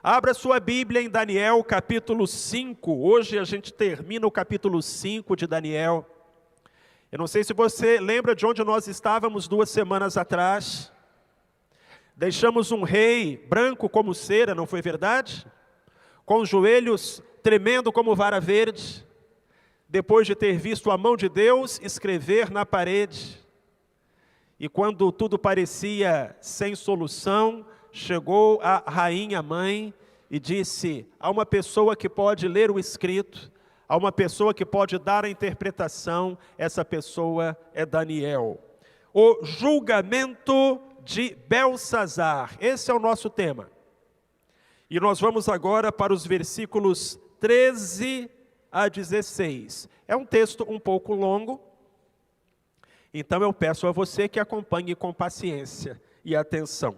Abra sua Bíblia em Daniel capítulo 5. Hoje a gente termina o capítulo 5 de Daniel. Eu não sei se você lembra de onde nós estávamos 2 semanas atrás. Deixamos um rei branco como cera, não foi verdade? Com os joelhos tremendo como vara verde, depois de ter visto a mão de Deus escrever na parede. E quando tudo parecia sem solução, chegou a rainha mãe e disse: há uma pessoa que pode ler o escrito, há uma pessoa que pode dar a interpretação, essa pessoa é Daniel. O julgamento de Belsazar, esse é o nosso tema. E nós vamos agora para os versículos 13 a 16. É um texto um pouco longo, então eu peço a você que acompanhe com paciência e atenção.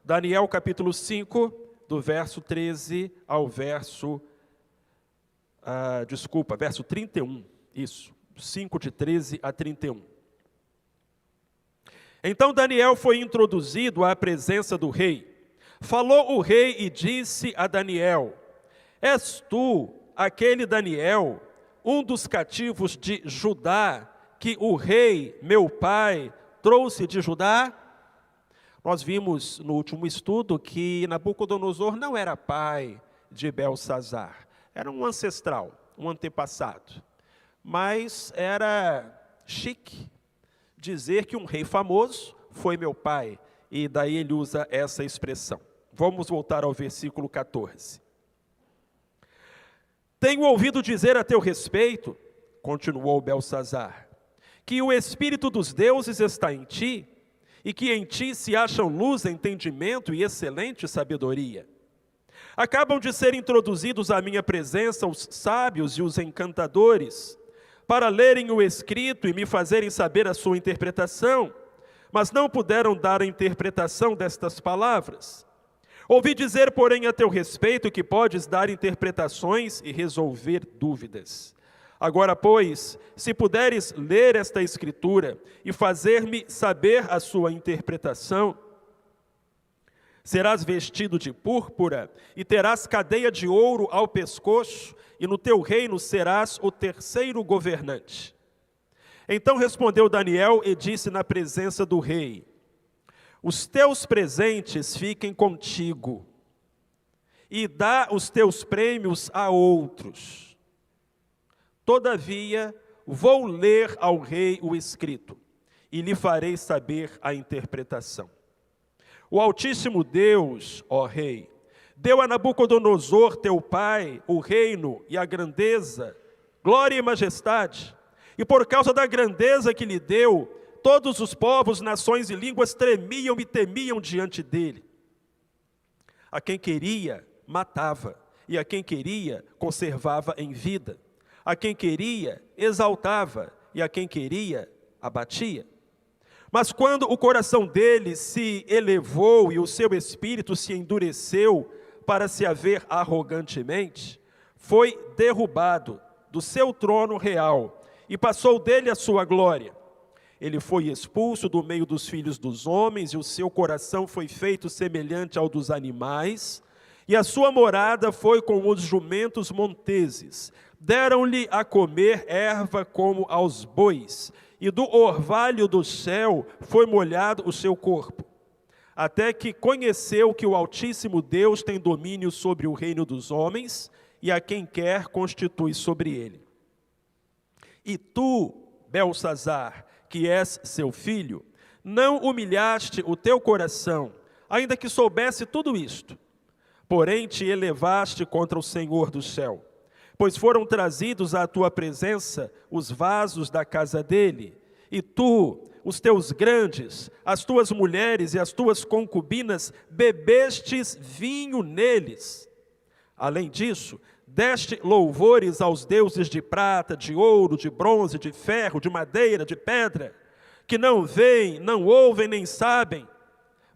Daniel capítulo 5, do verso 13 ao verso 31. Isso, 5 de 13 a 31. Então Daniel foi introduzido à presença do rei. Falou o rei e disse a Daniel: és tu aquele Daniel, um dos cativos de Judá, que o rei, meu pai, trouxe de Judá? Nós vimos no último estudo que Nabucodonosor não era pai de Belsazar. Era um ancestral, um antepassado. Mas era chique dizer que um rei famoso foi meu pai. E daí ele usa essa expressão. Vamos voltar ao versículo 14. Tenho ouvido dizer a teu respeito, continuou Belsazar, que o Espírito dos deuses está em ti, e que em ti se acham luz, entendimento e excelente sabedoria. Acabam de ser introduzidos à minha presença os sábios e os encantadores, para lerem o escrito e me fazerem saber a sua interpretação, mas não puderam dar a interpretação destas palavras. Ouvi dizer, porém, a teu respeito que podes dar interpretações e resolver dúvidas. Agora, pois, se puderes ler esta escritura e fazer-me saber a sua interpretação, serás vestido de púrpura e terás cadeia de ouro ao pescoço, e no teu reino serás o terceiro governante. Então respondeu Daniel e disse na presença do rei: os teus presentes fiquem contigo, e dá os teus prêmios a outros. Todavia, vou ler ao rei o escrito, e lhe farei saber a interpretação. O Altíssimo Deus, ó rei, deu a Nabucodonosor, teu pai, o reino e a grandeza, glória e majestade, e por causa da grandeza que lhe deu, todos os povos, nações e línguas tremiam e temiam diante dele. A quem queria, matava, e a quem queria, conservava em vida. A quem queria, exaltava, e a quem queria, abatia. Mas quando o coração dele se elevou e o seu espírito se endureceu para se haver arrogantemente, foi derrubado do seu trono real e passou dele a sua glória. Ele foi expulso do meio dos filhos dos homens e o seu coração foi feito semelhante ao dos animais, e a sua morada foi com os jumentos monteses. Deram-lhe a comer erva como aos bois, e do orvalho do céu foi molhado o seu corpo, até que conheceu que o Altíssimo Deus tem domínio sobre o reino dos homens, e a quem quer constitui sobre ele. E tu, Belsazar, que és seu filho, não humilhaste o teu coração, ainda que soubesse tudo isto, porém te elevaste contra o Senhor do céu. Pois foram trazidos à tua presença os vasos da casa dele, e tu, os teus grandes, as tuas mulheres e as tuas concubinas, bebestes vinho neles. Além disso, deste louvores aos deuses de prata, de ouro, de bronze, de ferro, de madeira, de pedra, que não veem, não ouvem, nem sabem,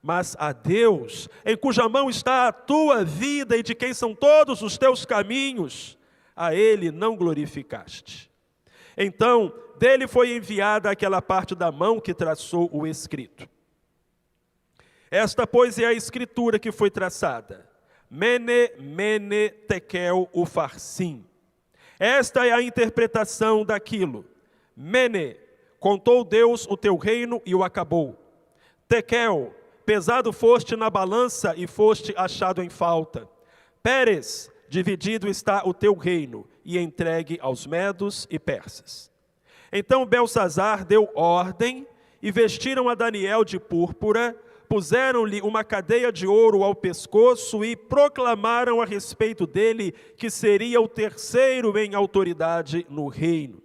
mas a Deus, em cuja mão está a tua vida e de quem são todos os teus caminhos, a ele não glorificaste. Então, dele foi enviada aquela parte da mão que traçou o escrito. Esta, pois, é a escritura que foi traçada. Mene, mene, tekel, ufarsim. Esta é a interpretação daquilo. Mene, contou Deus o teu reino e o acabou. Tekel, pesado foste na balança e foste achado em falta. Peres, dividido está o teu reino e entregue aos medos e persas. Então Belsazar deu ordem e vestiram a Daniel de púrpura, puseram-lhe uma cadeia de ouro ao pescoço e proclamaram a respeito dele que seria o terceiro em autoridade no reino.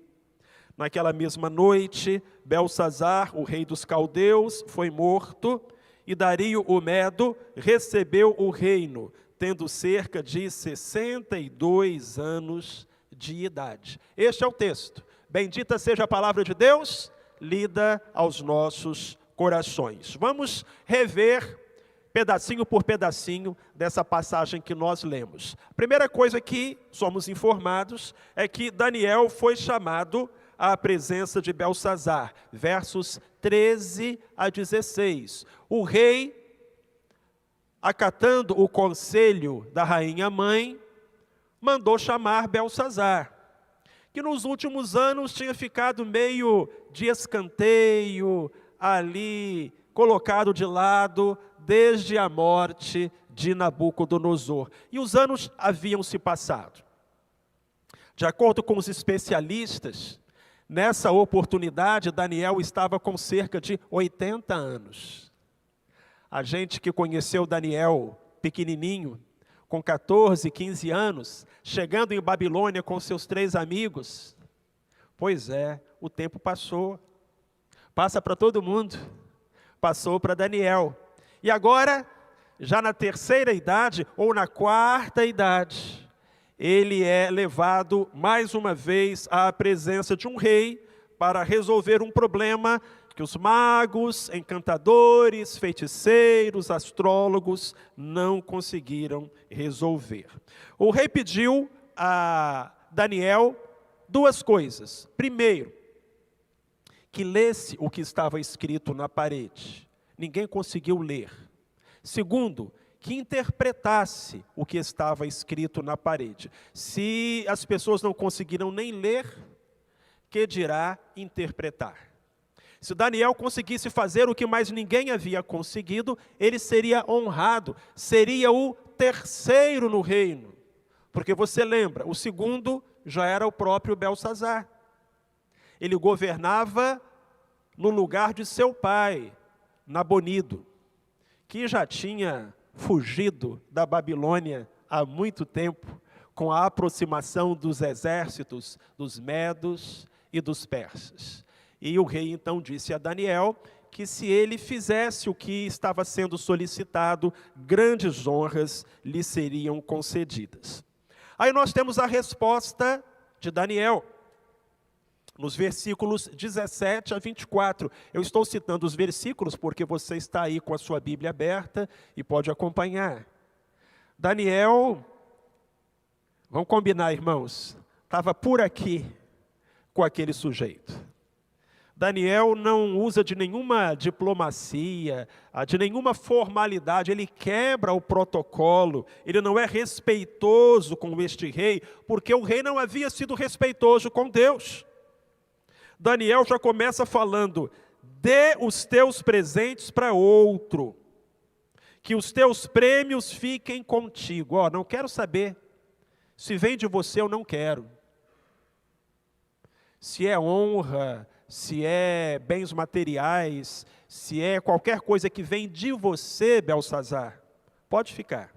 Naquela mesma noite, Belsazar, o rei dos caldeus, foi morto, e Dario o Medo recebeu o reino, tendo cerca de 62 anos de idade. Este é o texto. Bendita seja a palavra de Deus, lida aos nossos corações. Vamos rever pedacinho por pedacinho dessa passagem que nós lemos. A primeira coisa que somos informados é que Daniel foi chamado à presença de Belsazar, versos 13 a 16. O rei, acatando o conselho da rainha mãe, mandou chamar Belsazar, que nos últimos anos tinha ficado meio de escanteio, ali colocado de lado desde a morte de Nabucodonosor. E os anos haviam se passado. De acordo com os especialistas, nessa oportunidade Daniel estava com cerca de 80 anos. A gente que conheceu Daniel pequenininho, com 14, 15 anos, chegando em Babilônia com seus 3 amigos, pois é, o tempo passou. Passa para todo mundo, passou para Daniel. E agora, já na terceira idade, ou na quarta idade, ele é levado mais uma vez à presença de um rei para resolver um problema que os magos, encantadores, feiticeiros, astrólogos não conseguiram resolver. O rei pediu a Daniel 2 coisas. Primeiro, que lesse o que estava escrito na parede. Ninguém conseguiu ler. Segundo, que interpretasse o que estava escrito na parede. Se as pessoas não conseguiram nem ler, que dirá interpretar? Se Daniel conseguisse fazer o que mais ninguém havia conseguido, ele seria honrado, seria o terceiro no reino. Porque você lembra, o segundo já era o próprio Belsazar. Ele governava no lugar de seu pai, Nabonido, que já tinha fugido da Babilônia há muito tempo, com a aproximação dos exércitos dos medos e dos persas. E o rei então disse a Daniel que se ele fizesse o que estava sendo solicitado, grandes honras lhe seriam concedidas. Aí nós temos a resposta de Daniel, nos versículos 17 a 24. Eu estou citando os versículos porque você está aí com a sua Bíblia aberta e pode acompanhar. Daniel, vamos combinar, irmãos, estava por aqui com aquele sujeito. Daniel não usa de nenhuma diplomacia, de nenhuma formalidade, ele quebra o protocolo, ele não é respeitoso com este rei, porque o rei não havia sido respeitoso com Deus. Daniel já começa falando, dê os teus presentes para outro, que os teus prêmios fiquem contigo. Não quero saber, se vem de você eu não quero. Se é honra, se é bens materiais, se é qualquer coisa que vem de você, Belsazar, pode ficar.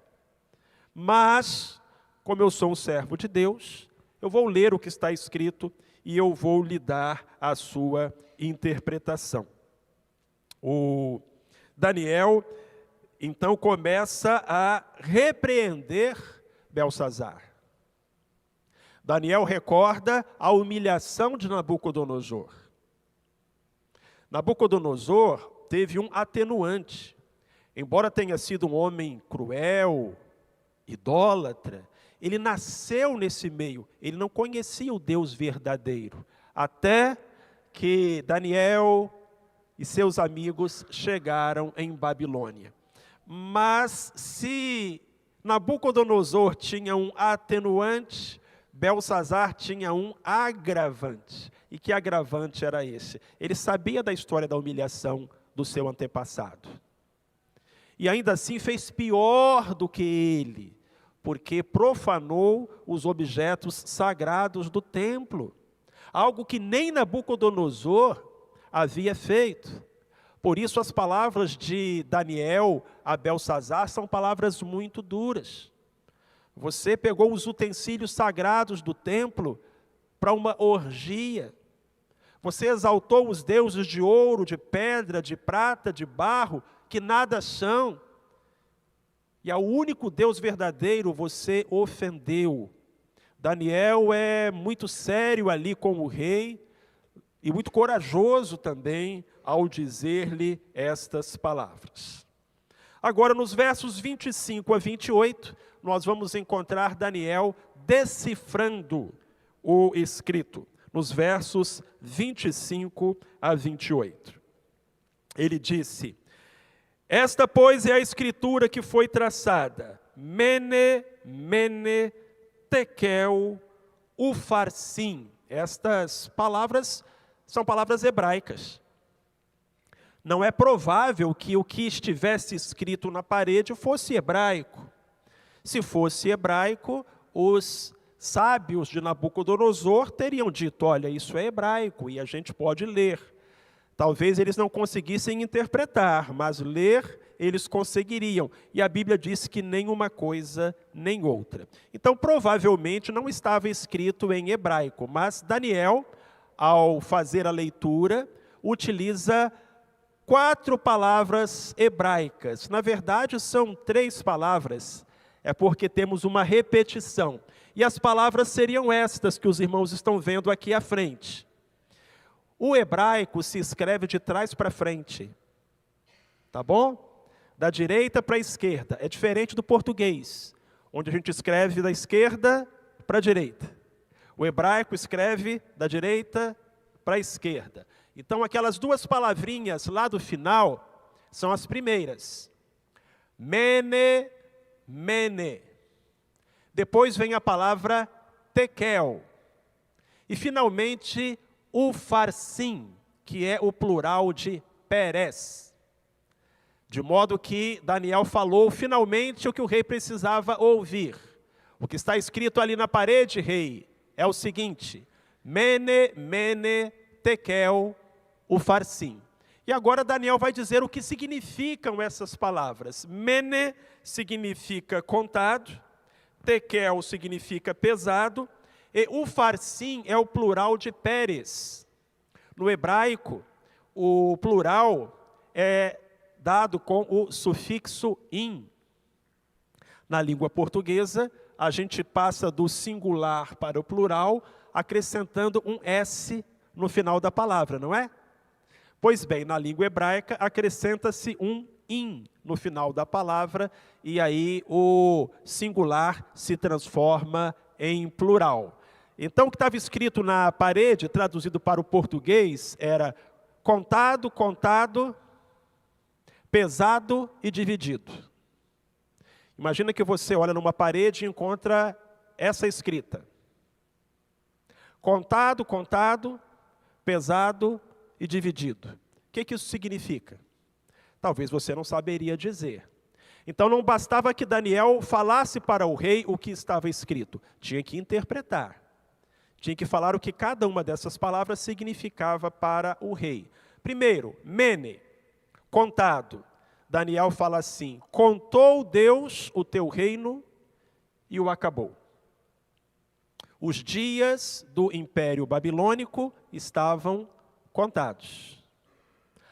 Mas, como eu sou um servo de Deus, eu vou ler o que está escrito e eu vou lhe dar a sua interpretação. O Daniel, então, começa a repreender Belsazar. Daniel recorda a humilhação de Nabucodonosor. Nabucodonosor teve um atenuante. Embora tenha sido um homem cruel, idólatra, ele nasceu nesse meio, ele não conhecia o Deus verdadeiro, até que Daniel e seus amigos chegaram em Babilônia. Mas se Nabucodonosor tinha um atenuante, Belsazar tinha um agravante. E que agravante era esse? Ele sabia da história da humilhação do seu antepassado. E ainda assim fez pior do que ele, porque profanou os objetos sagrados do templo. Algo que nem Nabucodonosor havia feito. Por isso as palavras de Daniel a Belsazar são palavras muito duras. Você pegou os utensílios sagrados do templo para uma orgia. Você exaltou os deuses de ouro, de pedra, de prata, de barro, que nada são. E ao único Deus verdadeiro você ofendeu. Daniel é muito sério ali com o rei e muito corajoso também ao dizer-lhe estas palavras. Agora, nos versos 25 a 28, nós vamos encontrar Daniel decifrando o escrito. Nos versos 25 a 28. Ele disse: esta, pois, é a escritura que foi traçada. Mene, mene, tekel, ufarsim. Estas palavras são palavras hebraicas. Não é provável que o que estivesse escrito na parede fosse hebraico. Se fosse hebraico, os sábios de Nabucodonosor teriam dito: olha, isso é hebraico e a gente pode ler. Talvez eles não conseguissem interpretar, mas ler eles conseguiriam. E a Bíblia diz que nem uma coisa, nem outra. Então, provavelmente não estava escrito em hebraico, mas Daniel, ao fazer a leitura, utiliza 4 palavras hebraicas. Na verdade, são 3 palavras. É porque temos uma repetição. E as palavras seriam estas que os irmãos estão vendo aqui à frente. O hebraico se escreve de trás para frente. Tá bom? Da direita para a esquerda. É diferente do português, onde a gente escreve da esquerda para a direita. O hebraico escreve da direita para a esquerda. Então, aquelas 2 palavrinhas lá do final são as primeiras. Mene, mene. Depois vem a palavra tekel. E, finalmente, ufarsim, que é o plural de Perez. De modo que Daniel falou finalmente o que o rei precisava ouvir. O que está escrito ali na parede, rei, é o seguinte: mene, mene, tekel, ufarsim. E agora Daniel vai dizer o que significam essas palavras. Mene significa contado, tekel significa pesado, e ufarsim é o plural de Pérez. No hebraico, o plural é dado com o sufixo in. Na língua portuguesa, a gente passa do singular para o plural, acrescentando um S no final da palavra, não é? Pois bem, na língua hebraica, acrescenta-se um in no final da palavra, e aí o singular se transforma em plural. Então, o que estava escrito na parede, traduzido para o português, era contado, contado, pesado e dividido. Imagina que você olha numa parede e encontra essa escrita: contado, contado, pesado e dividido. O que isso significa? Talvez você não saberia dizer. Então não bastava que Daniel falasse para o rei o que estava escrito, tinha que interpretar. Tinha que falar o que cada uma dessas palavras significava para o rei. Primeiro, mene, contado. Daniel fala assim: contou Deus o teu reino e o acabou. Os dias do Império Babilônico estavam contados.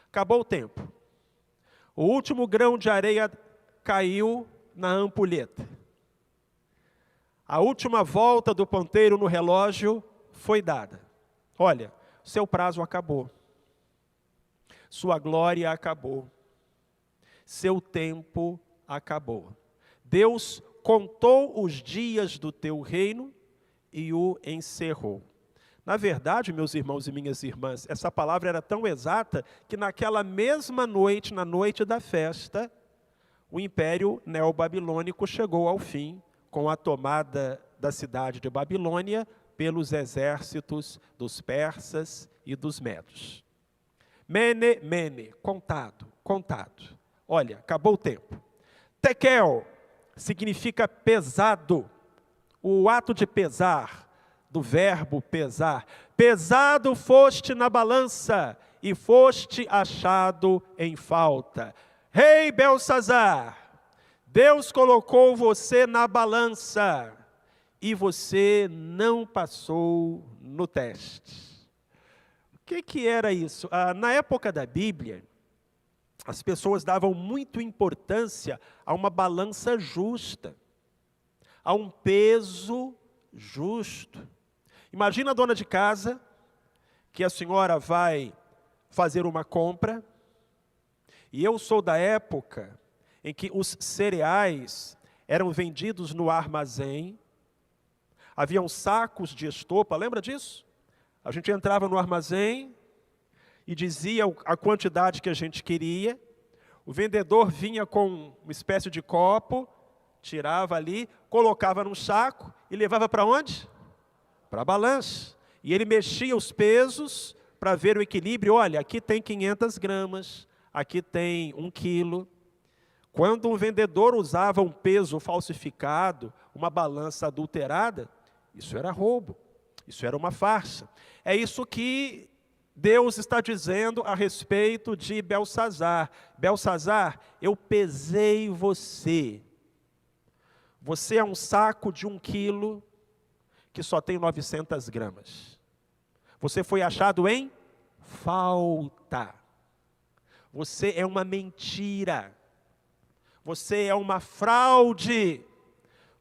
Acabou o tempo. O último grão de areia caiu na ampulheta. A última volta do ponteiro no relógio foi dada. Olha, seu prazo acabou. Sua glória acabou. Seu tempo acabou. Deus contou os dias do teu reino e o encerrou. Na verdade, meus irmãos e minhas irmãs, essa palavra era tão exata que naquela mesma noite, na noite da festa, o Império Neobabilônico chegou ao fim com a tomada da cidade de Babilônia pelos exércitos dos persas e dos medos. Mene, mene, contado. Olha, acabou o tempo. Tekel significa pesado. O ato de pesar, do verbo pesar. Pesado foste na balança e foste achado em falta. Rei Belsazar, Deus colocou você na balança e você não passou no teste. O que era isso? Na época da Bíblia, as pessoas davam muita importância a uma balança justa, a um peso justo. Imagina a dona de casa, que a senhora vai fazer uma compra, e eu sou da época em que os cereais eram vendidos no armazém, haviam sacos de estopa, lembra disso? A gente entrava no armazém e dizia a quantidade que a gente queria, o vendedor vinha com uma espécie de copo, tirava ali, colocava num saco e levava para onde? Para a balança. E ele mexia os pesos para ver o equilíbrio. Olha, aqui tem 500 gramas, aqui tem 1 quilo. Quando um vendedor usava um peso falsificado, uma balança adulterada, isso era roubo, isso era uma farsa. É isso que Deus está dizendo a respeito de Belsazar. Belsazar, eu pesei você. Você é um saco de 1 quilo que só tem 900 gramas. Você foi achado em falta. Você é uma mentira. Você é uma fraude.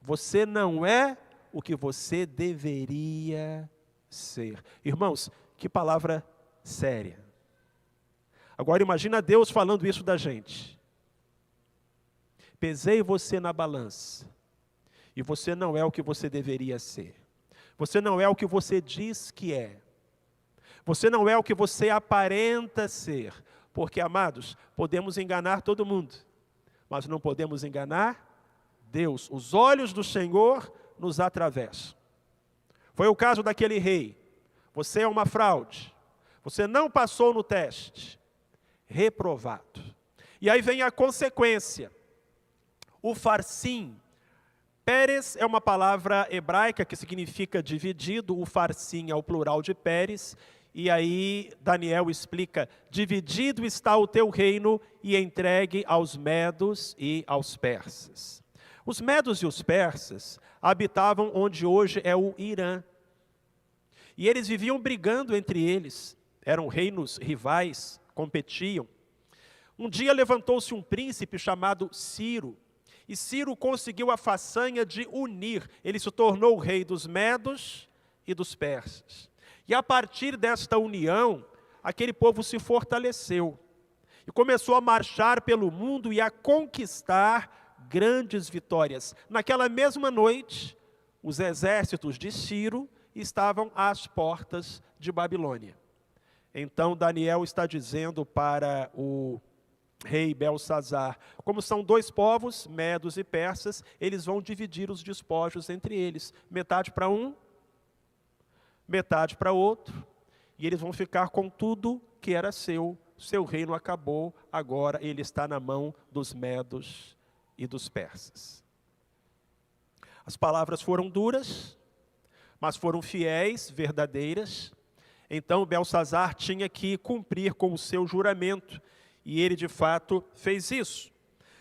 Você não é o que você deveria ser. Irmãos, que palavra séria. Agora imagina Deus falando isso da gente. Pesei você na balança, e você não é o que você deveria ser. Você não é o que você diz que é. Você não é o que você aparenta ser. Porque, amados, podemos enganar todo mundo, mas não podemos enganar Deus. Os olhos do Senhor nos atravessam. Foi o caso daquele rei. Você é uma fraude. Você não passou no teste. Reprovado. E aí vem a consequência. O farsim. Pérez é uma palavra hebraica que significa dividido. O farsim é o plural de Pérez. E aí Daniel explica, dividido está o teu reino e entregue aos medos e aos persas. Os medos e os persas habitavam onde hoje é o Irã. E eles viviam brigando entre eles. Eram reinos rivais, competiam. Um dia levantou-se um príncipe chamado Ciro. E Ciro conseguiu a façanha de unir. Ele se tornou o rei dos medos e dos persas. E a partir desta união, aquele povo se fortaleceu. E começou a marchar pelo mundo e a conquistar grandes vitórias. Naquela mesma noite, os exércitos de Ciro estavam às portas de Babilônia. Então Daniel está dizendo para o rei Belsazar, como são 2 povos, medos e persas, eles vão dividir os despojos entre eles. Metade para um, metade para outro, e eles vão ficar com tudo que era seu. Seu reino acabou, agora ele está na mão dos medos e dos persas. As palavras foram duras, mas foram fiéis, verdadeiras. Então Belsazar tinha que cumprir com o seu juramento, e ele de fato fez isso.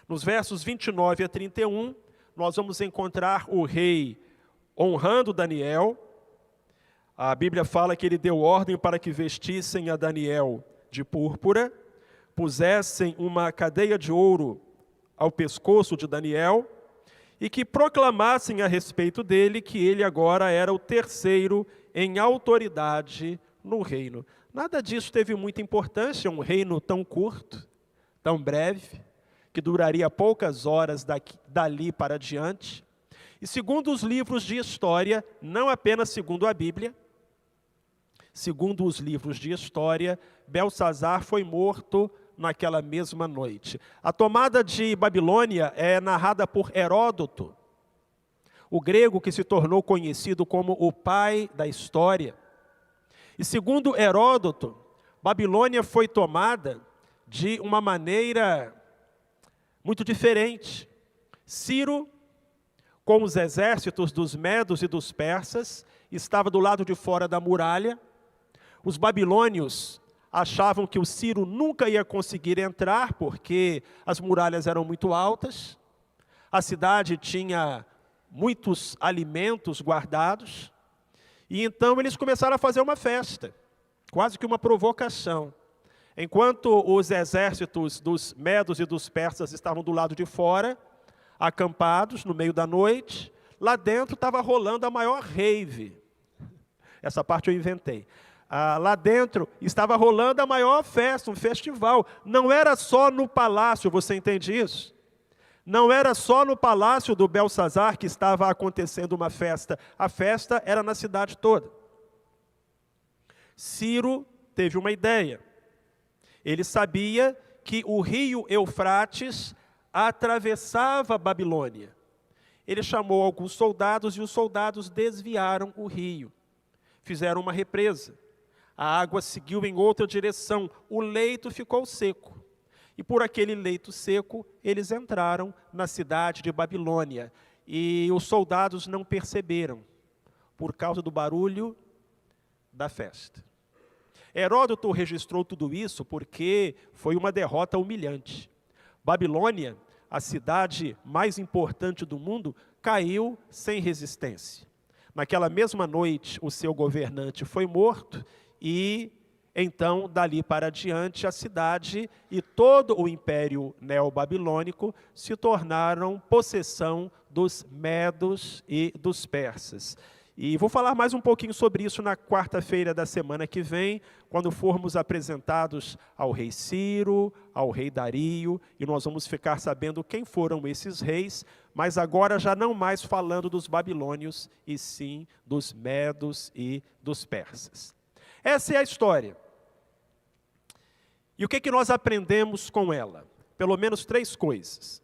Nos versos 29 a 31, nós vamos encontrar o rei honrando Daniel. A Bíblia fala que ele deu ordem para que vestissem a Daniel de púrpura, pusessem uma cadeia de ouro ao pescoço de Daniel, e que proclamassem a respeito dele que ele agora era o 3º em autoridade no reino. Nada disso teve muita importância, um reino tão curto, tão breve, que duraria poucas horas dali para diante. E segundo os livros de história, não apenas segundo a Bíblia, segundo os livros de história, Belsazar foi morto naquela mesma noite. A tomada de Babilônia é narrada por Heródoto, o grego que se tornou conhecido como o pai da história. E segundo Heródoto, Babilônia foi tomada de uma maneira muito diferente. Ciro, com os exércitos dos medos e dos persas, estava do lado de fora da muralha. Os babilônios achavam que o Ciro nunca ia conseguir entrar, porque as muralhas eram muito altas, a cidade tinha muitos alimentos guardados, e então eles começaram a fazer uma festa, quase que uma provocação. Enquanto os exércitos dos medos e dos persas estavam do lado de fora, acampados no meio da noite, lá dentro estava rolando a maior rave. Essa parte eu inventei. Lá dentro estava rolando a maior festa, um festival. Não era só no palácio, você entende isso? Não era só no palácio do Belsazar que estava acontecendo uma festa. A festa era na cidade toda. Ciro teve uma ideia. Ele sabia que o rio Eufrates atravessava a Babilônia. Ele chamou alguns soldados e os soldados desviaram o rio. Fizeram uma represa. A água seguiu em outra direção. O leito ficou seco. E por aquele leito seco, eles entraram na cidade de Babilônia. E os soldados não perceberam, por causa do barulho da festa. Heródoto registrou tudo isso porque foi uma derrota humilhante. Babilônia, a cidade mais importante do mundo, caiu sem resistência. Naquela mesma noite, o seu governante foi morto e, então, dali para diante, a cidade e todo o império neobabilônico se tornaram possessão dos medos e dos persas. E vou falar mais um pouquinho sobre isso na quarta-feira da semana que vem, quando formos apresentados ao rei Ciro, ao rei Dario, e nós vamos ficar sabendo quem foram esses reis, mas agora já não mais falando dos babilônios, e sim dos medos e dos persas. Essa é a história. E o que nós aprendemos com ela? Pelo menos 3 coisas.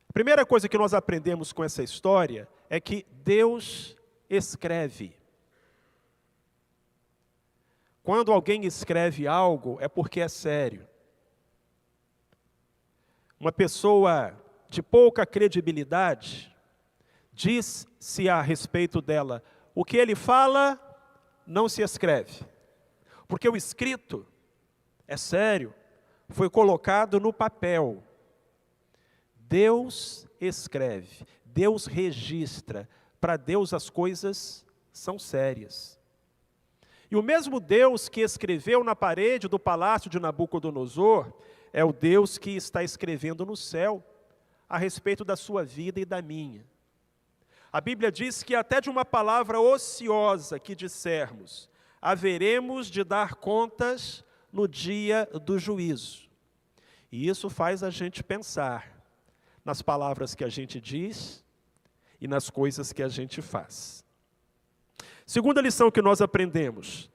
A primeira coisa que nós aprendemos com essa história é que Deus escreve. Quando alguém escreve algo, é porque é sério. Uma pessoa de pouca credibilidade diz-se a respeito dela: o que ele fala não se escreve. Porque o escrito é sério, foi colocado no papel. Deus escreve, Deus registra. Para Deus as coisas são sérias. E o mesmo Deus que escreveu na parede do palácio de Nabucodonosor é o Deus que está escrevendo no céu a respeito da sua vida e da minha. A Bíblia diz que até de uma palavra ociosa que dissermos, haveremos de dar contas no dia do juízo. E isso faz a gente pensar nas palavras que a gente diz e nas coisas que a gente faz. Segunda lição que nós aprendemos: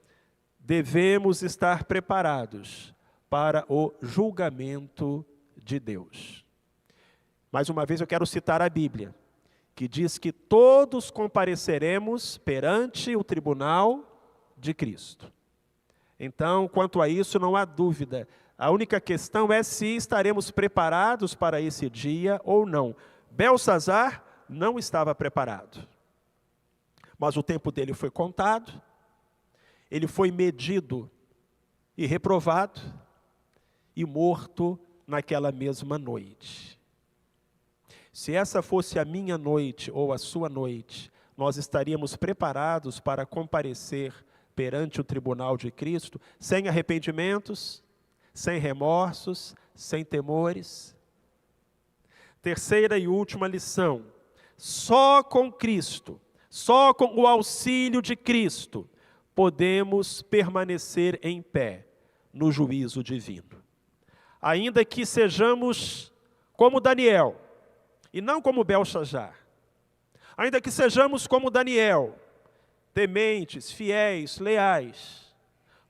devemos estar preparados para o julgamento de Deus. Mais uma vez eu quero citar a Bíblia, que diz que todos compareceremos perante o tribunal de Cristo. Então, quanto a isso, não há dúvida. A única questão é se estaremos preparados para esse dia ou não. Belsazar não estava preparado. Mas o tempo dele foi contado, ele foi medido e reprovado e morto naquela mesma noite. Se essa fosse a minha noite ou a sua noite, nós estaríamos preparados para comparecer perante o tribunal de Cristo, sem arrependimentos, sem remorsos, sem temores. Terceira e última lição: só com Cristo, só com o auxílio de Cristo, podemos permanecer em pé no juízo divino. Ainda que sejamos como Daniel, e não como Belsazar. Ainda que sejamos como Daniel, tementes, fiéis, leais,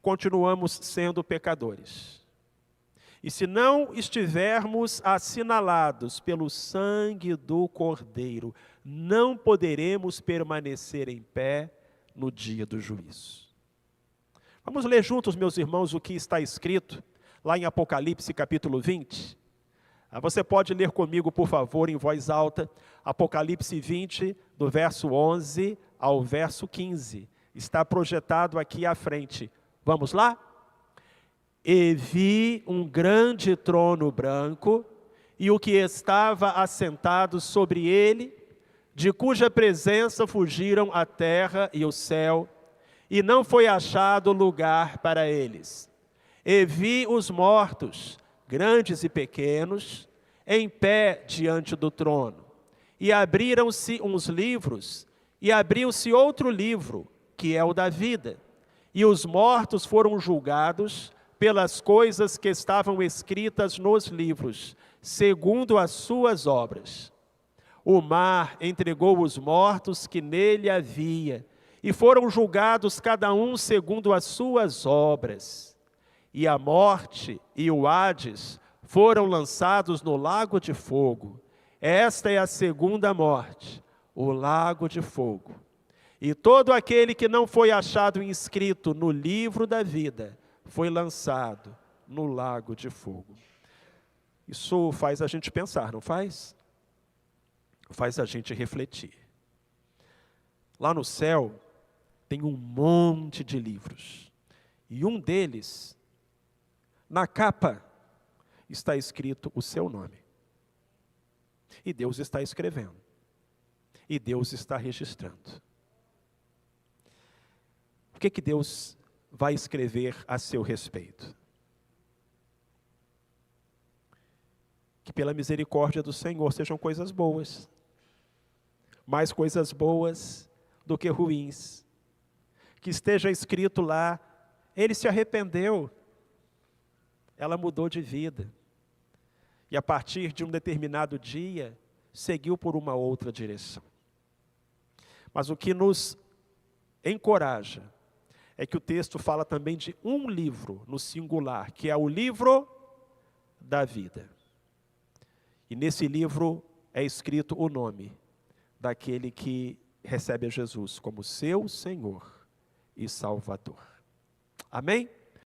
continuamos sendo pecadores. E se não estivermos assinalados pelo sangue do Cordeiro, não poderemos permanecer em pé no dia do juízo. Vamos ler juntos, meus irmãos, o que está escrito lá em Apocalipse capítulo 20. Você pode ler comigo, por favor, em voz alta, Apocalipse 20, do verso 11 ao verso 15. Está projetado aqui à frente. Vamos lá? E vi um grande trono branco, e o que estava assentado sobre ele, de cuja presença fugiram a terra e o céu, e não foi achado lugar para eles. E vi os mortos, grandes e pequenos, em pé diante do trono. E abriram-se uns livros, e abriu-se outro livro, que é o da vida. E os mortos foram julgados pelas coisas que estavam escritas nos livros, segundo as suas obras. O mar entregou os mortos que nele havia, e foram julgados cada um segundo as suas obras. E a morte e o Hades foram lançados no lago de fogo. Esta é a segunda morte, o lago de fogo. E todo aquele que não foi achado inscrito no livro da vida, foi lançado no lago de fogo. Isso faz a gente pensar, não faz? Faz a gente refletir. Lá no céu, tem um monte de livros. E um deles, na capa, está escrito o seu nome. E Deus está escrevendo. E Deus está registrando. O que Deus vai escrever a seu respeito? Que pela misericórdia do Senhor sejam coisas boas. Mais coisas boas do que ruins. Que esteja escrito lá, ele se arrependeu. Ela mudou de vida. E a partir de um determinado dia, seguiu por uma outra direção. Mas o que nos encoraja é que o texto fala também de um livro no singular, que é o livro da vida. E nesse livro é escrito o nome daquele que recebe a Jesus como seu Senhor e Salvador. Amém?